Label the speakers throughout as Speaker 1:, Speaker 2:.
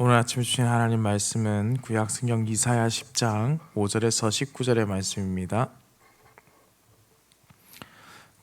Speaker 1: 오늘 아침 주신 하나님 말씀은 구약 성경 이사야 10장 5절에서 19절의 말씀입니다.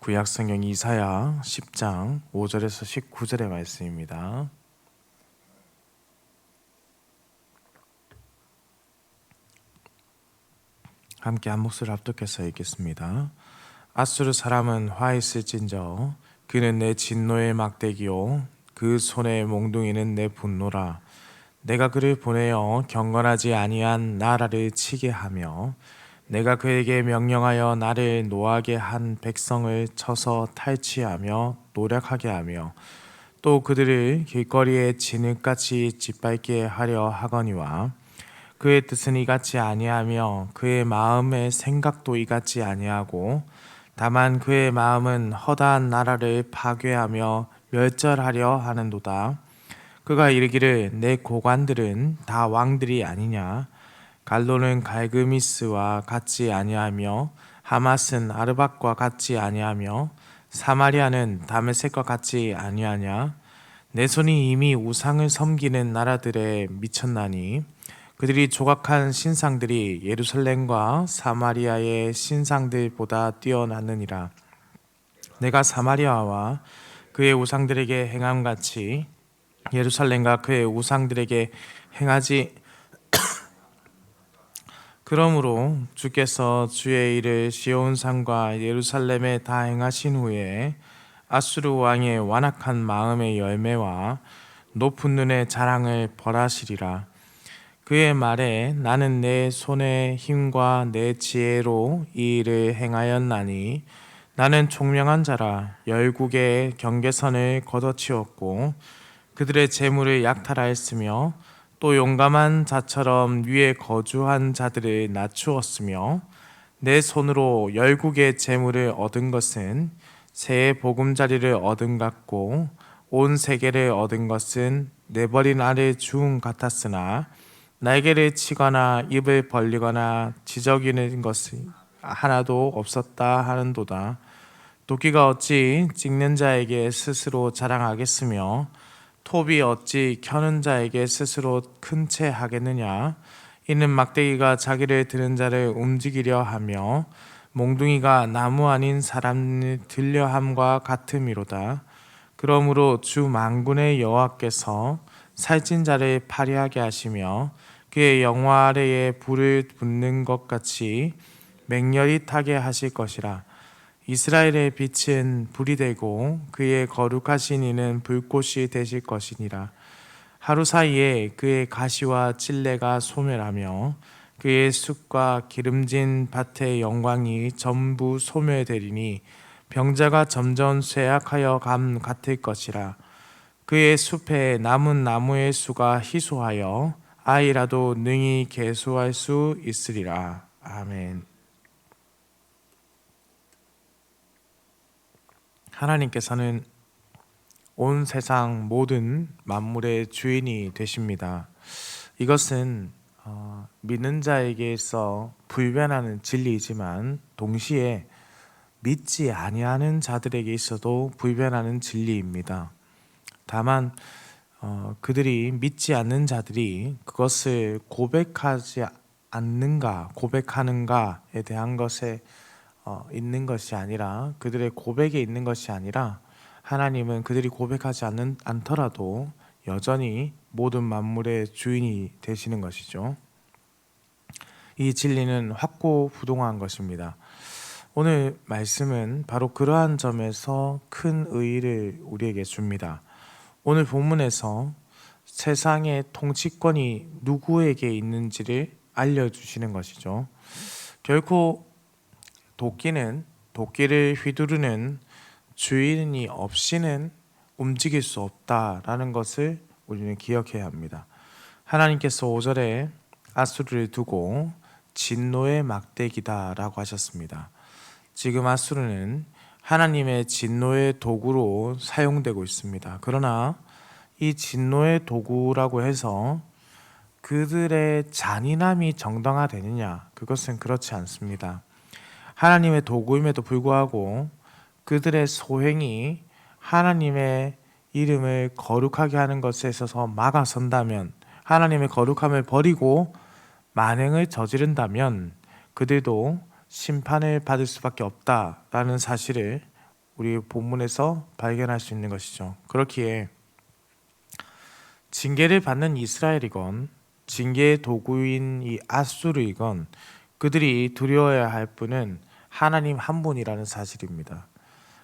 Speaker 1: 구약 성경 이사야 10장 5절에서 19절의 말씀입니다. 함께 한 목소리 합독해서 읽겠습니다. 아수르 사람은 화 있을진저 그는 내 진노의 막대기요 그 손의 몽둥이는 내 분노라. 내가 그를 보내어 경건하지 아니한 나라를 치게 하며 내가 그에게 명령하여 나를 노하게 한 백성을 쳐서 탈취하며 노력하게 하며 또 그들을 길거리에 진흙같이 짓밟게 하려 하거니와 그의 뜻은 이같이 아니하며 그의 마음의 생각도 이같이 아니하고 다만 그의 마음은 허다한 나라를 파괴하며 멸절하려 하는도다. 그가 이르기를 내 고관들은 다 왕들이 아니냐. 갈로는 갈그미스와 같지 아니하며 하맛은 아르밧과 같지 아니하며 사마리아는 다메섹과 같지 아니하냐. 내 손이 이미 우상을 섬기는 나라들에 미쳤나니 그들이 조각한 신상들이 예루살렘과 사마리아의 신상들보다 뛰어났느니라. 내가 사마리아와 그의 우상들에게 행함같이 예루살렘과 그의 우상들에게 행하지. 그러므로 주께서 주의 일을 시온산과 예루살렘에 다 행하신 후에 아수르 왕의 완악한 마음의 열매와 높은 눈의 자랑을 벌하시리라. 그의 말에 나는 내 손의 힘과 내 지혜로 이 일을 행하였나니 나는 총명한 자라. 열국의 경계선을 걷어치웠고 그들의 재물을 약탈하였으며 또 용감한 자처럼 위에 거주한 자들을 낮추었으며 내 손으로 열국의 재물을 얻은 것은 새의 보금자리를 얻은 같고 온 세계를 얻은 것은 내버린 알을 주운 같았으나 날개를 치거나 입을 벌리거나 지저귀는 것이 하나도 없었다 하는도다. 도끼가 어찌 찍는 자에게 스스로 자랑하겠으며 톱이 어찌 켜는 자에게 스스로 큰 채 하겠느냐. 이는 막대기가 자기를 드는 자를 움직이려 하며 몽둥이가 나무 아닌 사람을 들려 함과 같음이로다. 그러므로 주 만군의 여호와께서 살찐 자를 파리하게 하시며 그의 영화 아래에 불을 붓는 것 같이 맹렬히 타게 하실 것이라. 이스라엘의 빛은 불이 되고 그의 거룩하신 이는 불꽃이 되실 것이니라. 하루 사이에 그의 가시와 찔레가 소멸하며 그의 숲과 기름진 밭의 영광이 전부 소멸되리니 병자가 점점 쇠약하여 감 같을 것이라. 그의 숲에 남은 나무의 수가 희소하여 아이라도 능히 계수할 수 있으리라. 아멘. 하나님께서는 온 세상 모든 만물의 주인이 되십니다. 이것은 믿는 자에게서 불변하는 진리이지만 동시에 믿지 아니하는 자들에게 있어도 불변하는 진리입니다. 다만 그들이 믿지 않는 자들이 그것을 고백하지 않는가, 고백하는가에 대한 것에 있는 것이 아니라 그들의 고백에 있는 것이 아니라 하나님은 그들이 고백하지 않더라도 여전히 모든 만물의 주인이 되시는 것이죠. 이 진리는 확고부동한 것입니다. 오늘 말씀은 바로 그러한 점에서 큰 의의를 우리에게 줍니다. 오늘 본문에서 세상의 통치권이 누구에게 있는지를 알려주시는 것이죠. 결코 도끼를 휘두르는 주인이 없이는 움직일 수 없다라는 것을 우리는 기억해야 합니다. 하나님께서 5절에 아수르를 두고 진노의 막대기다라고 하셨습니다. 지금 아수르는 하나님의 진노의 도구로 사용되고 있습니다. 그러나 이 진노의 도구라고 해서 그들의 잔인함이 정당화되느냐? 그것은 그렇지 않습니다. 하나님의 도구임에도 불구하고 그들의 소행이 하나님의 이름을 거룩하게 하는 것에 있어서 막아선다면 하나님의 거룩함을 버리고 만행을 저지른다면 그들도 심판을 받을 수밖에 없다라는 사실을 우리 본문에서 발견할 수 있는 것이죠. 그렇기에 징계를 받는 이스라엘이건 징계의 도구인 이 아수르이건 그들이 두려워해야 할 분은 하나님 한 분이라는 사실입니다.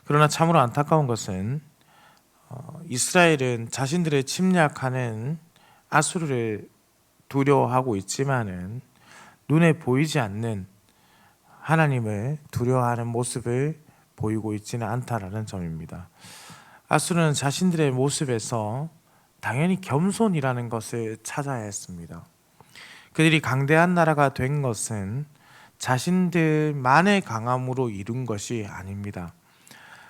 Speaker 1: 그러나 참으로 안타까운 것은 이스라엘은 자신들을 침략하는 아수르를 두려워하고 있지만은 눈에 보이지 않는 하나님을 두려워하는 모습을 보이고 있지는 않다라는 점입니다. 아수르는 자신들의 모습에서 당연히 겸손이라는 것을 찾아야 했습니다. 그들이 강대한 나라가 된 것은 자신들만의 강함으로 이룬 것이 아닙니다.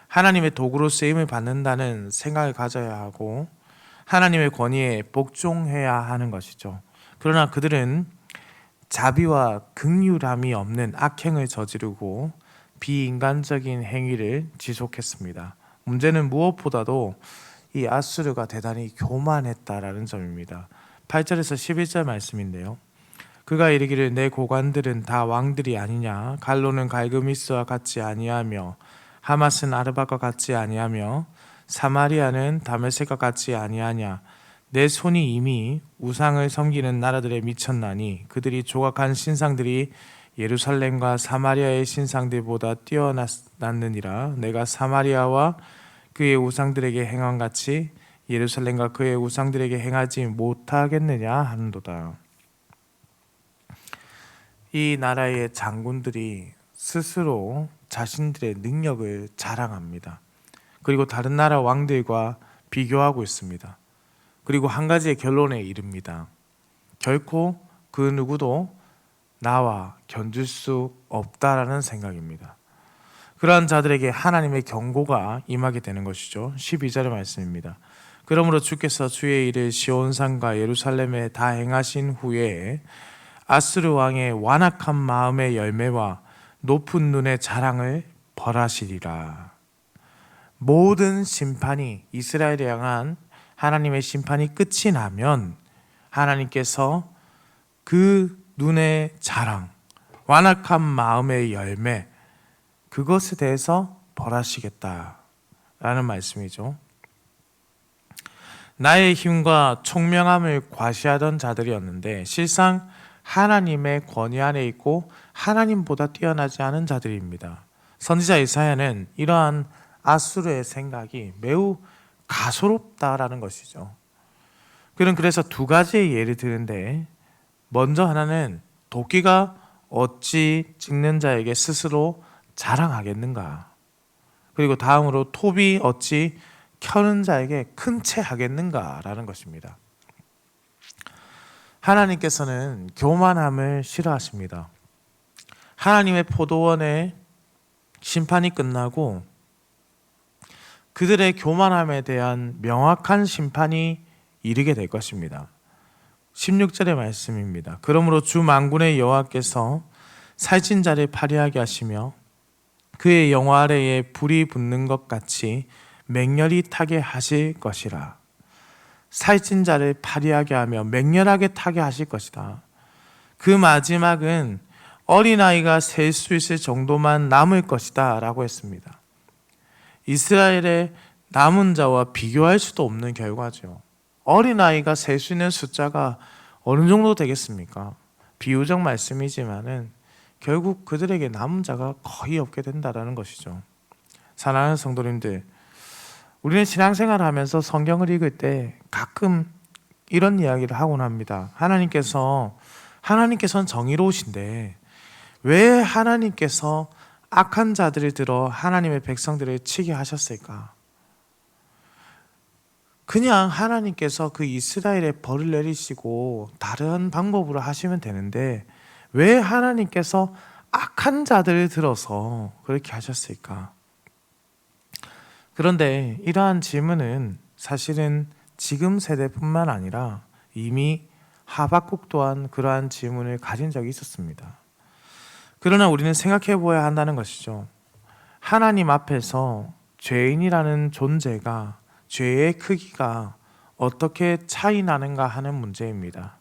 Speaker 1: 하나님의 도구로 쓰임을 받는다는 생각을 가져야 하고 하나님의 권위에 복종해야 하는 것이죠. 그러나 그들은 자비와 긍휼함이 없는 악행을 저지르고 비인간적인 행위를 지속했습니다. 문제는 무엇보다도 이 아수르가 대단히 교만했다라는 점입니다. 8절에서 11절 말씀인데요. 그가 이르기를 내 고관들은 다 왕들이 아니냐, 갈로는 갈그미스와 같지 아니하며 하맛은 아르바과 같지 아니하며 사마리아는 다메섹과 같지 아니하냐. 내 손이 이미 우상을 섬기는 나라들에 미쳤나니 그들이 조각한 신상들이 예루살렘과 사마리아의 신상들보다 뛰어났느니라. 내가 사마리아와 그의 우상들에게 행한 같이 예루살렘과 그의 우상들에게 행하지 못하겠느냐 하는도다. 이 나라의 장군들이 스스로 자신들의 능력을 자랑합니다. 그리고 다른 나라 왕들과 비교하고 있습니다. 그리고 한 가지의 결론에 이릅니다. 결코 그 누구도 나와 견줄 수 없다라는 생각입니다. 그러한 자들에게 하나님의 경고가 임하게 되는 것이죠. 12절의 말씀입니다. 그러므로 주께서 주의 일을 시온산과 예루살렘에 다 행하신 후에 아수르 왕의 완악한 마음의 열매와 높은 눈의 자랑을 벌하시리라. 모든 심판이 이스라엘에 향한 하나님의 심판이 끝이 나면 하나님께서 그 눈의 자랑, 완악한 마음의 열매 그것에 대해서 벌하시겠다라는 말씀이죠. 나의 힘과 총명함을 과시하던 자들이었는데 실상 하나님의 권위 안에 있고 하나님보다 뛰어나지 않은 자들입니다. 선지자 이사야는 이러한 아수르의 생각이 매우 가소롭다라는 것이죠. 그는 그래서 두 가지의 예를 드는데 먼저 하나는 도끼가 어찌 찍는 자에게 스스로 자랑하겠는가. 그리고 다음으로 톱이 어찌 켜는 자에게 큰 채 하겠는가라는 것입니다. 하나님께서는 교만함을 싫어하십니다. 하나님의 포도원의 심판이 끝나고 그들의 교만함에 대한 명확한 심판이 이르게 될 것입니다. 16절의 말씀입니다. 그러므로 주 만군의 여호와께서 살찐 자를 파리하게 하시며 그의 영화 아래에 불이 붙는 것 같이 맹렬히 타게 하실 것이라. 살찐 자를 파리하게 하며 맹렬하게 타게 하실 것이다. 그 마지막은 어린아이가 셀 수 있을 정도만 남을 것이다 라고 했습니다. 이스라엘의 남은 자와 비교할 수도 없는 결과죠. 어린아이가 셀 수 있는 숫자가 어느 정도 되겠습니까? 비유적 말씀이지만은 결국 그들에게 남은 자가 거의 없게 된다는 것이죠. 사랑하는 성도님들, 우리는 신앙생활을 하면서 성경을 읽을 때 가끔 이런 이야기를 하곤 합니다. 하나님께서는 정의로우신데 왜 하나님께서 악한 자들을 들어 하나님의 백성들을 치게 하셨을까? 그냥 하나님께서 그 이스라엘의 벌을 내리시고 다른 방법으로 하시면 되는데 왜 하나님께서 악한 자들을 들어서 그렇게 하셨을까? 그런데 이러한 질문은 사실은 지금 세대뿐만 아니라 이미 하박국 또한 그러한 질문을 가진 적이 있었습니다. 그러나 우리는 생각해 보아야 한다는 것이죠. 하나님 앞에서 죄인이라는 존재가 죄의 크기가 어떻게 차이 나는가 하는 문제입니다.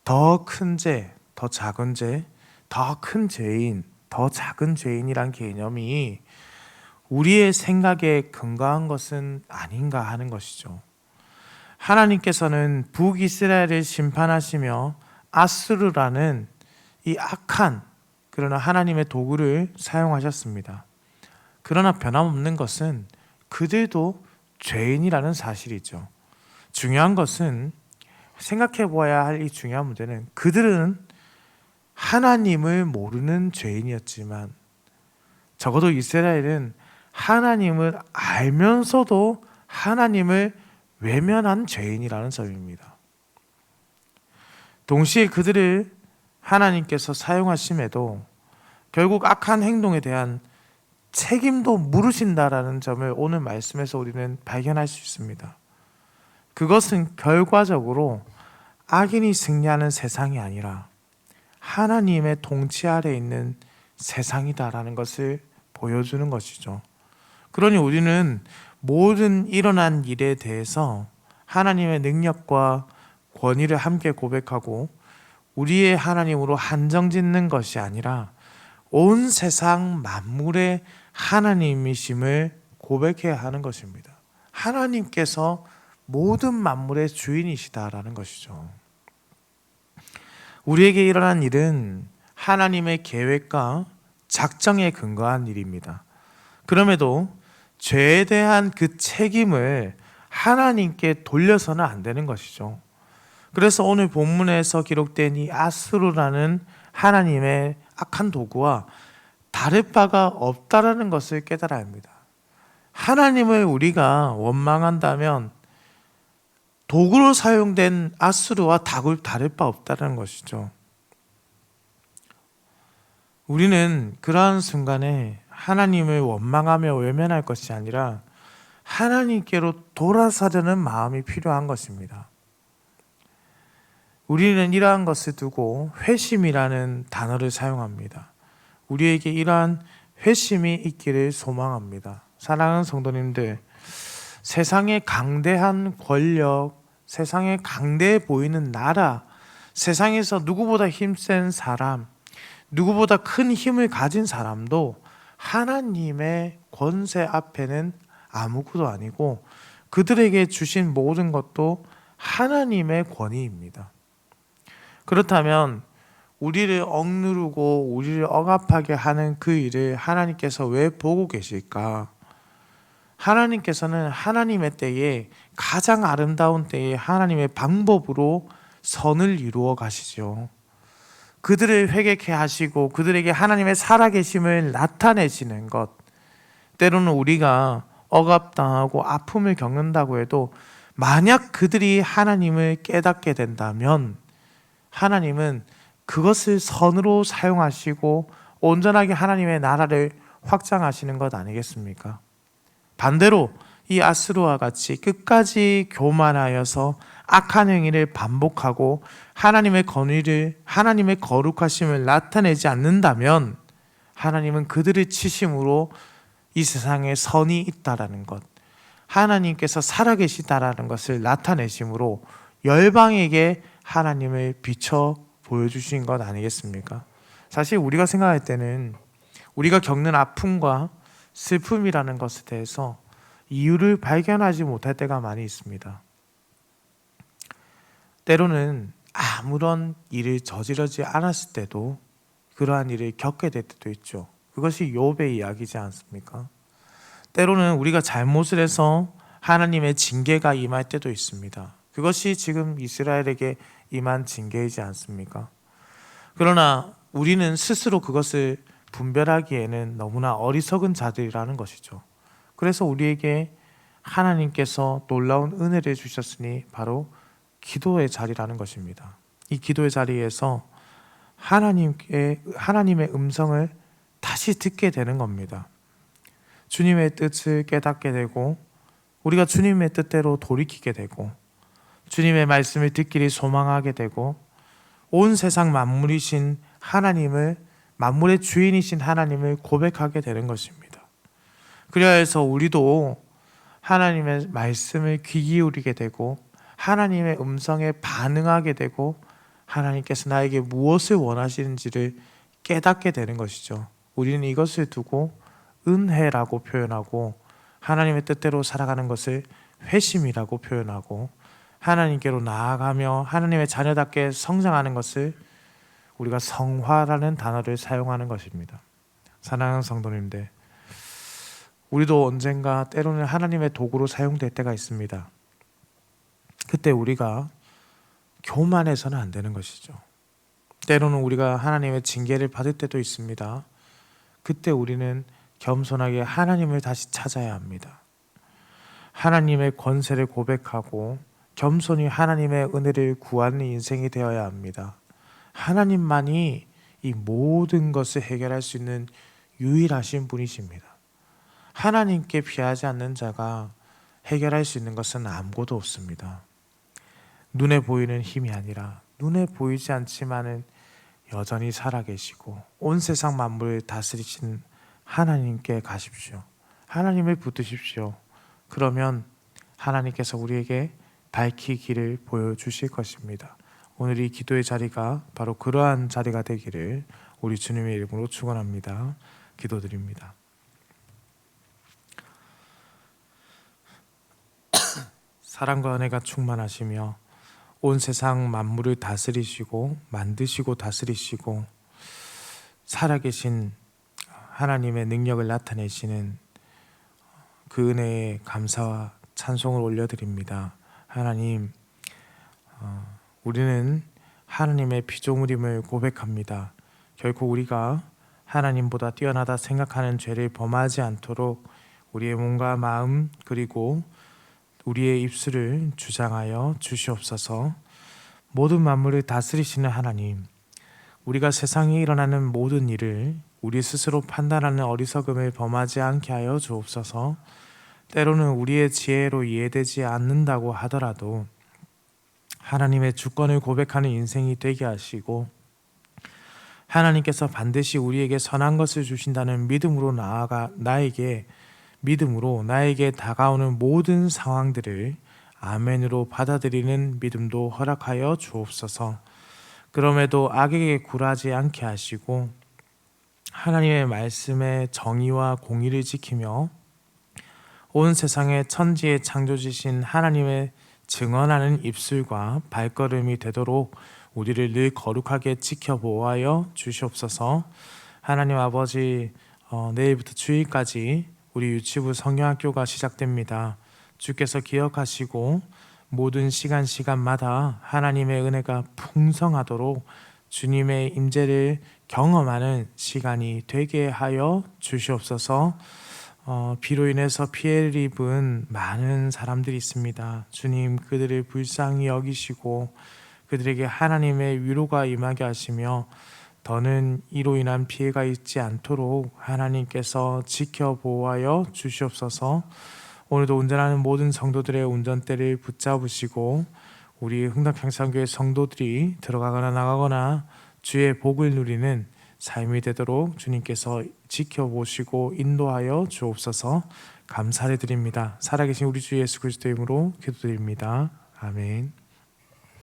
Speaker 1: 더 큰 죄, 더 작은 죄, 더 큰 죄인, 더 작은 죄인이란 개념이 우리의 생각에 근거한 것은 아닌가 하는 것이죠. 하나님께서는 북이스라엘을 심판하시며 아수르라는 이 악한 그러나 하나님의 도구를 사용하셨습니다. 그러나 변함없는 것은 그들도 죄인이라는 사실이죠. 중요한 것은 생각해 보아야 할 이 중요한 문제는 그들은 하나님을 모르는 죄인이었지만 적어도 이스라엘은 하나님을 알면서도 하나님을 외면한 죄인이라는 점입니다. 동시에 그들을 하나님께서 사용하심에도 결국 악한 행동에 대한 책임도 물으신다라는 점을 오늘 말씀에서 우리는 발견할 수 있습니다. 그것은 결과적으로 악인이 승리하는 세상이 아니라 하나님의 통치 아래 있는 세상이다라는 것을 보여주는 것이죠. 그러니 우리는 모든 일어난 일에 대해서 하나님의 능력과 권위를 함께 고백하고 우리의 하나님으로 한정짓는 것이 아니라 온 세상 만물의 하나님이심을 고백해야 하는 것입니다. 하나님께서 모든 만물의 주인이시다라는 것이죠. 우리에게 일어난 일은 하나님의 계획과 작정에 근거한 일입니다. 그럼에도 죄에 대한 그 책임을 하나님께 돌려서는 안 되는 것이죠. 그래서 오늘 본문에서 기록된 이 아수르라는 하나님의 악한 도구와 다를 바가 없다라는 것을 깨달아야 합니다. 하나님을 우리가 원망한다면 도구로 사용된 아수르와 다를 바 없다는 것이죠. 우리는 그러한 순간에 하나님을 원망하며 외면할 것이 아니라 하나님께로 돌아서려는 마음이 필요한 것입니다. 우리는 이러한 것을 두고 회심이라는 단어를 사용합니다. 우리에게 이러한 회심이 있기를 소망합니다. 사랑하는 성도님들, 세상의 강대한 권력, 세상에 강대해 보이는 나라, 세상에서 누구보다 힘센 사람, 누구보다 큰 힘을 가진 사람도 하나님의 권세 앞에는 아무것도 아니고 그들에게 주신 모든 것도 하나님의 권위입니다. 그렇다면 우리를 억누르고 우리를 억압하게 하는 그 일을 하나님께서 왜 보고 계실까? 하나님께서는 하나님의 때에 가장 아름다운 때에 하나님의 방법으로 선을 이루어 가시죠. 그들을 회개케 하시고 그들에게 하나님의 살아계심을 나타내시는 것, 때로는 우리가 억압당하고 아픔을 겪는다고 해도 만약 그들이 하나님을 깨닫게 된다면 하나님은 그것을 선으로 사용하시고 온전하게 하나님의 나라를 확장하시는 것 아니겠습니까? 반대로 이 아수르와 같이 끝까지 교만하여서 악한 행위를 반복하고 하나님의 권위를, 하나님의 거룩하심을 나타내지 않는다면 하나님은 그들을 치심으로 이 세상에 선이 있다라는 것, 하나님께서 살아계시다라는 것을 나타내심으로 열방에게 하나님을 비춰 보여주신 것 아니겠습니까? 사실 우리가 생각할 때는 우리가 겪는 아픔과 슬픔이라는 것에 대해서 이유를 발견하지 못할 때가 많이 있습니다. 때로는 아무런 일을 저지르지 않았을 때도 그러한 일을 겪게 될 때도 있죠. 그것이 욥의 이야기지 않습니까? 때로는 우리가 잘못을 해서 하나님의 징계가 임할 때도 있습니다. 그것이 지금 이스라엘에게 임한 징계이지 않습니까? 그러나 우리는 스스로 그것을 분별하기에는 너무나 어리석은 자들이라는 것이죠. 그래서 우리에게 하나님께서 놀라운 은혜를 주셨으니 바로 기도의 자리라는 것입니다. 이 기도의 자리에서 하나님의 음성을 다시 듣게 되는 겁니다. 주님의 뜻을 깨닫게 되고 우리가 주님의 뜻대로 돌이키게 되고 주님의 말씀을 듣기를 소망하게 되고 온 세상 만물이신 하나님을, 만물의 주인이신 하나님을 고백하게 되는 것입니다. 그래야 해서 우리도 하나님의 말씀을 귀 기울이게 되고 하나님의 음성에 반응하게 되고 하나님께서 나에게 무엇을 원하시는지를 깨닫게 되는 것이죠. 우리는 이것을 두고 은혜라고 표현하고 하나님의 뜻대로 살아가는 것을 회심이라고 표현하고 하나님께로 나아가며 하나님의 자녀답게 성장하는 것을 우리가 성화라는 단어를 사용하는 것입니다. 사랑하는 성도님들, 우리도 언젠가 때로는 하나님의 도구로 사용될 때가 있습니다. 그때 우리가 교만해서는 안 되는 것이죠. 때로는 우리가 하나님의 징계를 받을 때도 있습니다. 그때 우리는 겸손하게 하나님을 다시 찾아야 합니다. 하나님의 권세를 고백하고 겸손히 하나님의 은혜를 구하는 인생이 되어야 합니다. 하나님만이 이 모든 것을 해결할 수 있는 유일하신 분이십니다. 하나님께 피하지 않는 자가 해결할 수 있는 것은 아무것도 없습니다. 눈에 보이는 힘이 아니라 눈에 보이지 않지만은 여전히 살아계시고 온 세상 만물을 다스리신 하나님께 가십시오. 하나님을 붙드십시오. 그러면 하나님께서 우리에게 밝히 길을 보여주실 것입니다. 오늘 이 기도의 자리가 바로 그러한 자리가 되기를 우리 주님의 이름으로 축원합니다. 기도드립니다. 사랑과 은혜가 충만하시며 온 세상 만물을 다스리시고 만드시고 다스리시고 살아계신 하나님의 능력을 나타내시는 그 은혜에 감사와 찬송을 올려드립니다. 하나님, 우리는 하나님의 피조물임을 고백합니다. 결코 우리가 하나님보다 뛰어나다 생각하는 죄를 범하지 않도록 우리의 몸과 마음 그리고 우리의 입술을 주장하여 주시옵소서. 모든 만물을 다스리시는 하나님, 우리가 세상에 일어나는 모든 일을 우리 스스로 판단하는 어리석음을 범하지 않게 하여 주옵소서. 때로는 우리의 지혜로 이해되지 않는다고 하더라도 하나님의 주권을 고백하는 인생이 되게 하시고 하나님께서 반드시 우리에게 선한 것을 주신다는 믿음으로 나에게 다가오는 모든 상황들을 아멘으로 받아들이는 믿음도 허락하여 주옵소서. 그럼에도 악에게 굴하지 않게 하시고 하나님의 말씀의 정의와 공의를 지키며 온 세상의 천지의 창조주신 하나님의 증언하는 입술과 발걸음이 되도록 우리를 늘 거룩하게 지켜보아여 주시옵소서. 하나님 아버지, 내일부터 주일까지 우리 유치부 성경학교가 시작됩니다. 주께서 기억하시고 모든 시간마다 하나님의 은혜가 풍성하도록 주님의 임재를 경험하는 시간이 되게 하여 주시옵소서. 비로 인해서 피해를 입은 많은 사람들이 있습니다. 주님, 그들을 불쌍히 여기시고 그들에게 하나님의 위로가 임하게 하시며 더는 이로 인한 피해가 있지 않도록 하나님께서 지켜보아여 주시옵소서. 오늘도 운전하는 모든 성도들의 운전대를 붙잡으시고 우리 흥덕향상교회 성도들이 들어가거나 나가거나 주의 복을 누리는 삶이 되도록 주님께서 지켜보시고 인도하여 주옵소서. 감사를 드립니다. 살아계신 우리 주 예수 그리스도의 이름으로 기도드립니다. 아멘.